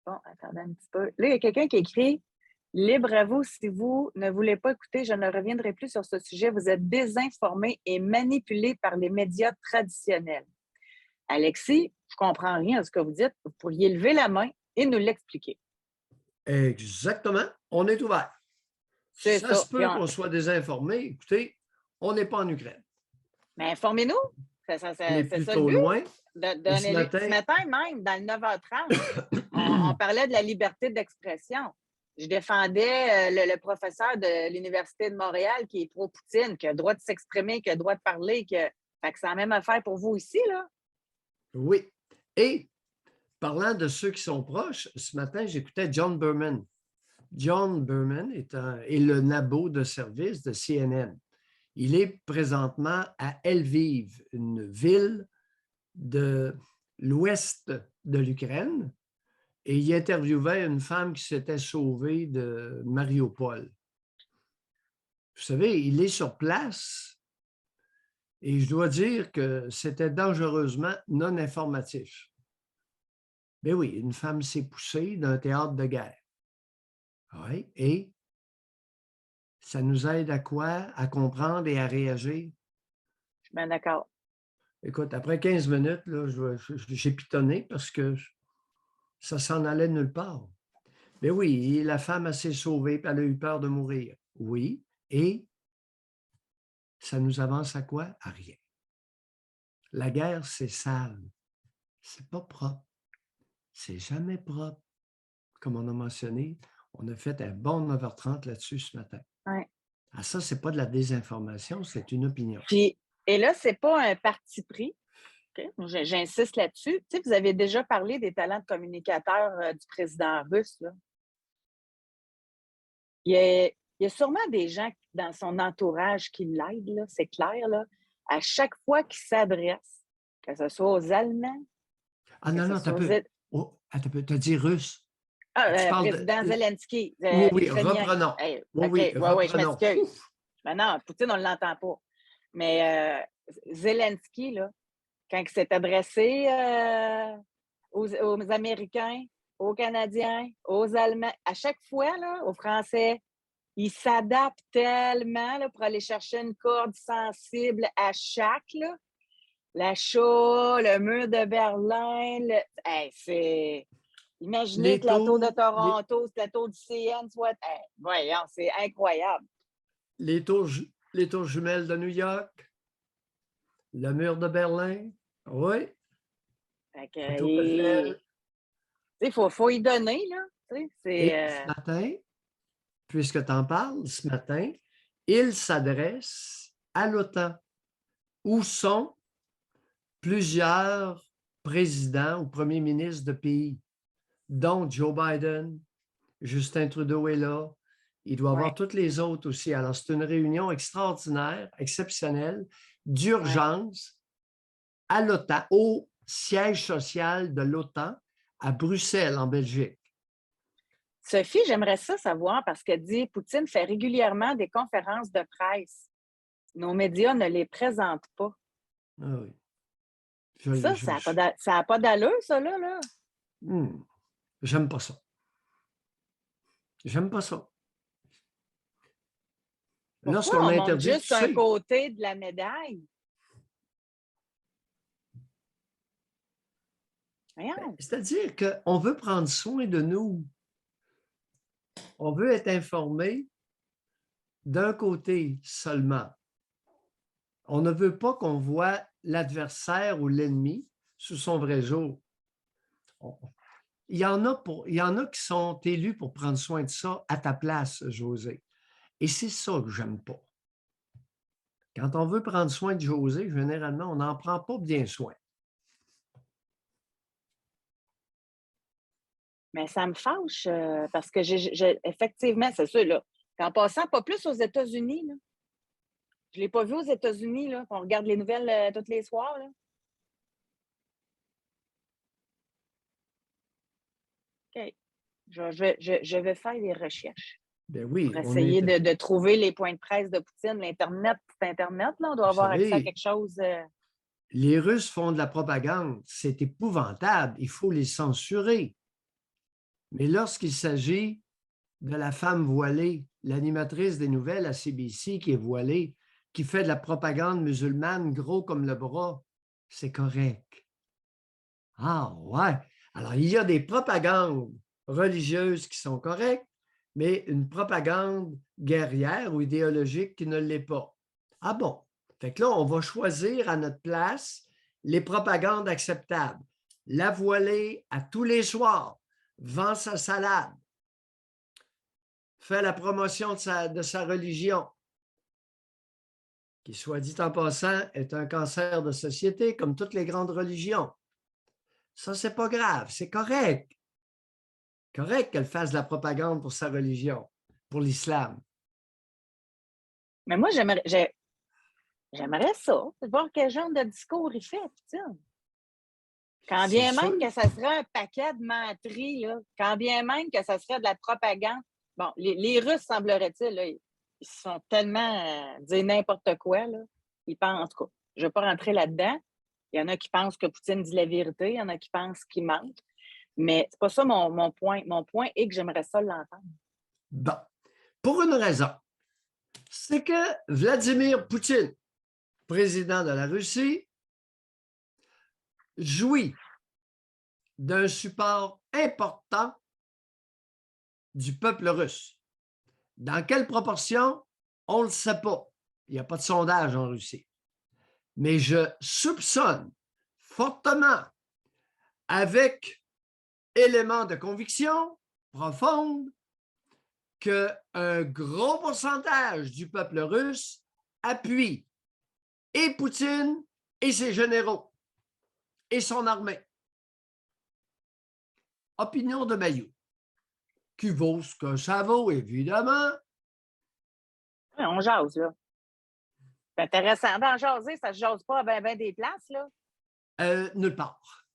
Bon, attendez un petit peu. Là, il y a quelqu'un qui écrit Libre à vous, si vous ne voulez pas écouter, je ne reviendrai plus sur ce sujet. Vous êtes désinformé et manipulé par les médias traditionnels. Alexis, je ne comprends rien à ce que vous dites. Vous pourriez lever la main et nous l'expliquer. Exactement. On est ouvert. C'est Ça ça. se peut qu'on soit désinformé. Écoutez, on n'est pas en Ukraine. Mais informez-nous. C'est On est ça le plutôt but. loin. Et ce Ce matin, matin même, dans le 9h30, on parlait de la liberté d'expression. Je défendais le professeur de l'Université de Montréal qui est pro-Poutine, qui a le droit de s'exprimer, qui a le droit de parler. Fait que c'est la même affaire pour vous ici, là. oui. Et parlant de ceux qui sont proches, ce matin, j'écoutais John Berman. John Berman est le nabo de service de CNN. Il est présentement à Lviv, une ville de l'ouest de l'Ukraine, et il interviewait une femme qui s'était sauvée de Mariupol. Vous savez, il est sur place et je dois dire que c'était dangereusement non informatif. Mais oui, une femme s'est poussée d'un théâtre de guerre. Oui, et ça nous aide à quoi? À comprendre et à réagir. Je suis bien d'accord. Écoute, après 15 minutes, là, j'ai pitonné parce que ça s'en allait nulle part. Mais oui, la femme s'est sauvée, puis elle a eu peur de mourir. Oui, et ça nous avance à quoi? À rien. La guerre, c'est sale. C'est pas propre. C'est jamais propre. Comme on a mentionné, on a fait un bon 9h30 là-dessus ce matin. Ouais. Ah, ça, c'est pas de la désinformation, c'est une opinion. Puis, et là, c'est pas un parti pris. Okay? J'insiste là-dessus. Tu sais, vous avez déjà parlé des talents de communicateur du président russe, là. Il y a sûrement des gens dans son entourage qui l'aident, là, c'est clair, là. À chaque fois qu'il s'adresse, que ce soit aux Allemands, Ah que non, ce non, t'as soit aux... peu. Oh, attends un peu. T'as dit russe. Tu parles président Zelensky, oui, oui, ukrainien. reprenons. Hey, Oui, OK, oui, ouais, je reprenons. m'excuse. Ouf. Mais non, Poutine, on ne l'entend pas. Mais Zelensky, là, quand il s'est adressé aux Américains, aux Canadiens, aux Allemands, à chaque fois, là, aux Français, il s'adapte tellement là, pour aller chercher une corde sensible à chaque, là. L'achat, le mur de Berlin. Hey, c'est... Imaginez Les que la tour de tours, Toronto, que la tour du CN soit... Hey, voyons, c'est incroyable. les tours, les tours jumelles de New York, le mur de Berlin. Oui. Fait La tour Eiffel. il faut y donner, là. Et C'est... ce matin, puisque tu en parles, ce matin, il s'adresse à l'OTAN, où sont plusieurs présidents ou premiers ministres de pays, dont Joe Biden, Justin Trudeau est là. Il doit y avoir ouais, toutes les autres aussi. Alors, c'est une réunion extraordinaire, exceptionnelle, ouais. d'urgence à l'OTAN, au siège social de l'OTAN à Bruxelles, en Belgique. Sophie, j'aimerais ça savoir parce qu'elle dit Poutine fait régulièrement des conférences de presse. Nos médias ne les présentent pas. Ah oui. Ça n'a pas d'allure, ça, là. J'aime pas ça. J'aime pas ça. Pourquoi Lorsqu'on on montre interdit, tu juste un sais, côté de la médaille? Voyons. c'est-à-dire qu'on veut prendre soin de nous. On veut être informé d'un côté seulement. On ne veut pas qu'on voit l'adversaire ou l'ennemi sous son vrai jour. Il y en a qui sont élus pour prendre soin de ça à ta place, José. Et c'est ça que j'aime pas. Quand on veut prendre soin de José, généralement, on n'en prend pas bien soin. Mais ça me fâche parce que effectivement, c'est ça, là. En passant, pas plus aux États-Unis, là. Je ne l'ai pas vu aux États-Unis, là. On regarde les nouvelles tous les soirs, là. OK. Je vais faire des recherches Ben pour oui, essayer de trouver les points de presse de Poutine. L'Internet, c'est Internet, là. On doit vous avoir accès à savez, quelque chose. les Russes font de la propagande. C'est épouvantable. Il faut les censurer. Mais lorsqu'il s'agit de la femme voilée, l'animatrice des nouvelles à CBC qui est voilée, qui fait de la propagande musulmane gros comme le bras, c'est correct. Ah ouais. Alors, il y a des propagandes religieuses qui sont correctes, mais une propagande guerrière ou idéologique qui ne l'est pas. Ah bon? Fait que là, on va choisir à notre place les propagandes acceptables. La voilée à tous les soirs, vend sa salade, fait la promotion de sa religion, qui, soit dit en passant, est un cancer de société comme toutes les grandes religions. Ça, c'est pas grave, c'est correct. Correct qu'elle fasse de la propagande pour sa religion, pour l'islam. Mais moi, j'aimerais ça, voir quel genre de discours il fait, Poutine. Quand bien même que ça serait un paquet de menteries, là, quand bien même que ça serait de la propagande. Bon, les Russes, semblerait-il, là, ils sont tellement dire n'importe quoi. Là. Ils pensent, en tout cas, je ne vais pas rentrer là-dedans. Il y en a qui pensent que Poutine dit la vérité, il y en a qui pensent qu'il ment. Mais c'est pas ça mon point. Mon point est que j'aimerais ça l'entendre. Bon, pour une raison. C'est que Vladimir Poutine, président de la Russie, jouit d'un support important du peuple russe. Dans quelle proportion? On ne le sait pas. Il n'y a pas de sondage en Russie. Mais je soupçonne fortement, avec éléments de conviction profonde, qu'un gros pourcentage du peuple russe appuie et Poutine et ses généraux et son armée. Opinion de Mailloux, qui vaut ce que ça vaut, évidemment. Ouais, on jase, là. C'est intéressant d'en jaser, ça ne se jase pas à ben des places, là. Nulle part.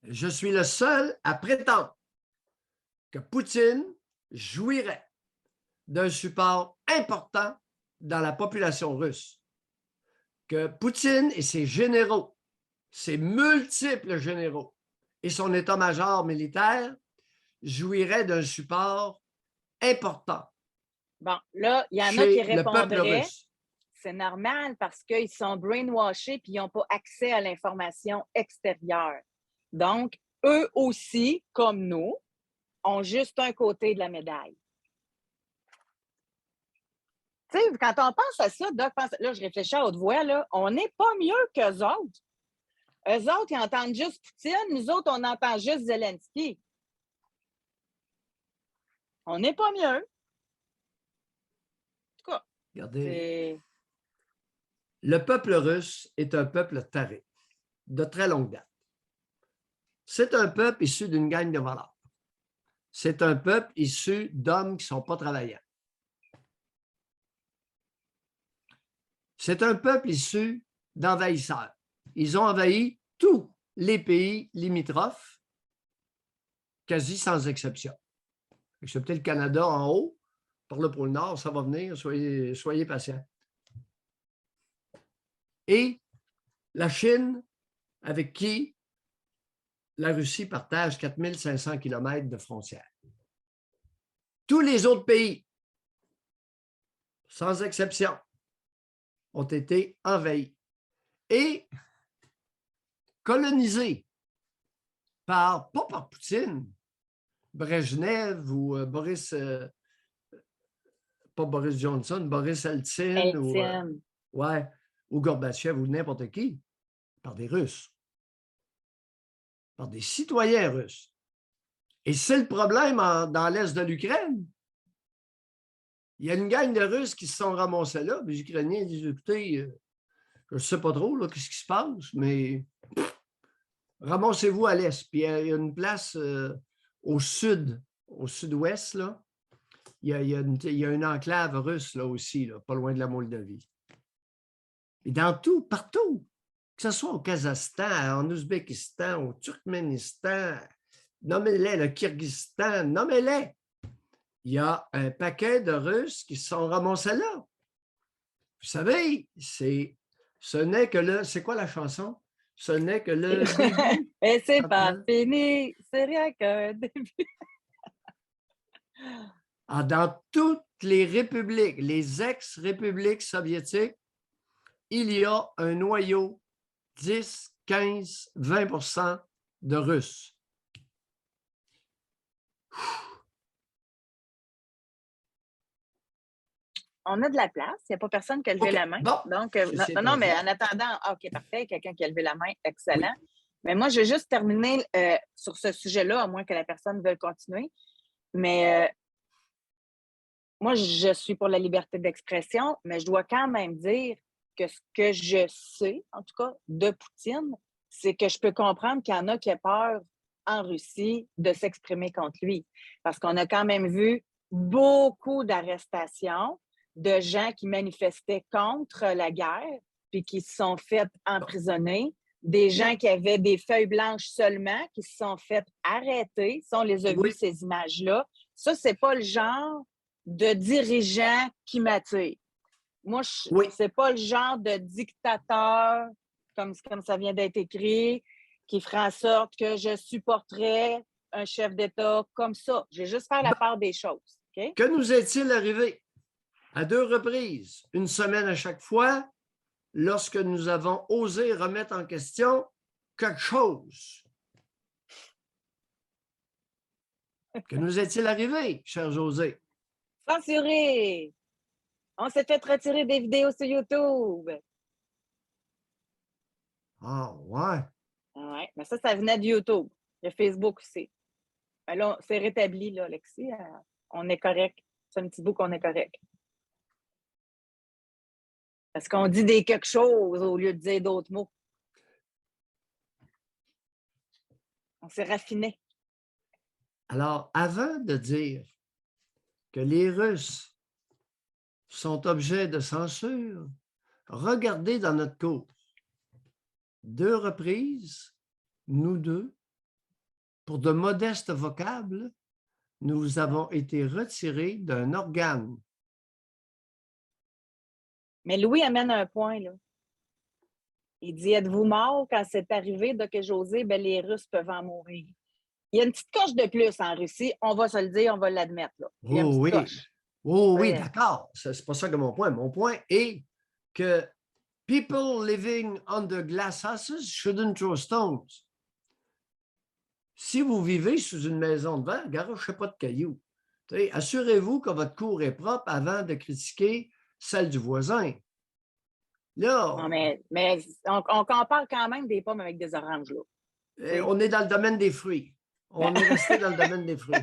Je suis le seul à prétendre que Poutine jouirait d'un support important dans la population russe. Que Poutine et ses généraux, ses multiples généraux et son état-major militaire jouiraient d'un support important. Bon, là, il y en a qui le peuple répondraient, russe. c'est normal parce qu'ils sont brainwashés et ils n'ont pas accès à l'information extérieure. Donc, eux aussi, comme nous, ont juste un côté de la médaille. Tu sais, quand on pense à ça, Doc, là, je réfléchis à haute voix, là, on n'est pas mieux qu'eux autres. Eux autres, ils entendent juste Poutine, nous autres, on entend juste Zelensky. On n'est pas mieux. En tout cas, regardez, le peuple russe est un peuple taré, de très longue date. C'est un peuple issu d'une gang de voleurs. C'est un peuple issu d'hommes qui ne sont pas travaillants. C'est un peuple issu d'envahisseurs. Ils ont envahi tous les pays limitrophes, quasi sans exception. Excepté le Canada en haut, par le pôle Nord, ça va venir, soyez patients. Et la Chine, avec qui la Russie partage 4500 km de frontières. Tous les autres pays, sans exception, ont été envahis et colonisés pas par Poutine, Brejnev ou pas Boris Johnson, Boris Eltsine ou Gorbatchev ou n'importe qui, par des Russes, par des citoyens russes. Et c'est le problème dans l'est de l'Ukraine. Il y a une gang de Russes qui se sont ramassés là. Les Ukrainiens disent, écoutez, je ne sais pas trop qu'est-ce qui se passe, mais ramassez-vous à l'est. Puis il y a une place au sud-ouest, là. Il y a une enclave russe là aussi, là, pas loin de la Moldavie. Et dans tout, partout, que ce soit au Kazakhstan, en Ouzbékistan, au Turkménistan, nommez-les, le Kyrgyzstan, nommez-les. Il y a un paquet de Russes qui se sont ramassés là. Vous savez, ce n'est que là, c'est quoi la chanson? Ce n'est que le début. Et c'est pas Après, fini, c'est rien qu'un début. dans toutes les républiques, les ex-républiques soviétiques, il y a un noyau 10, 15, 20 de Russes. On a de la place, il n'y a pas personne qui a levé OK, la main. bon, Donc, ceci non, étant mais dit, en attendant, OK, parfait, quelqu'un qui a levé la main, excellent. oui, Mais moi, je vais juste terminer sur ce sujet-là, à moins que la personne veuille continuer. Mais moi, je suis pour la liberté d'expression, mais je dois quand même dire que ce que je sais, en tout cas, de Poutine, c'est que je peux comprendre qu'il y en a qui ont peur en Russie de s'exprimer contre lui. Parce qu'on a quand même vu beaucoup d'arrestations de gens qui manifestaient contre la guerre, puis qui se sont fait emprisonner, des gens qui avaient des feuilles blanches seulement, qui se sont fait arrêter. Ça, on les a vus, oui, ces images-là. Ça, c'est pas le genre de dirigeant qui m'attire. Moi, oui. c'est pas le genre de dictateur, comme ça vient d'être écrit, qui ferait en sorte que je supporterais un chef d'État comme ça. Je vais juste faire la Bon, part des choses. OK? que nous est-il arrivé? À 2 reprises, une semaine à chaque fois, lorsque nous avons osé remettre en question quelque chose. Que nous est-il arrivé, cher José? Censuré! On s'est fait retirer des vidéos sur YouTube. Ah, ouais. Ouais, mais ça venait de YouTube. Il y a Facebook aussi. Mais là, c'est rétabli, là, Alexis. On est correct. C'est un petit bout qu'on est correct. Parce qu'on dit des quelque chose au lieu de dire d'autres mots. On s'est raffiné. Alors, avant de dire que les Russes sont objets de censure, regardez dans notre cours. 2 reprises, nous deux, pour de modestes vocables, nous avons été retirés d'un organe. Mais Louis amène un point, là. Il dit, êtes-vous mort quand c'est arrivé de que José, ben, les Russes peuvent en mourir. Il y a une petite coche de plus en Russie, on va se le dire, on va l'admettre. Là. Il y a une Oh petite oui, coche. oh oui, Ouais. d'accord. C'est pas ça que mon point. Mon point est que people living under glass houses shouldn't throw stones. Si vous vivez sous une maison de verre, garochez pas de cailloux. Assurez-vous que votre cour est propre avant de critiquer celle du voisin. Là, Non, mais on compare quand même des pommes avec des oranges. Là. on est dans le domaine des fruits. On est resté dans le domaine des fruits.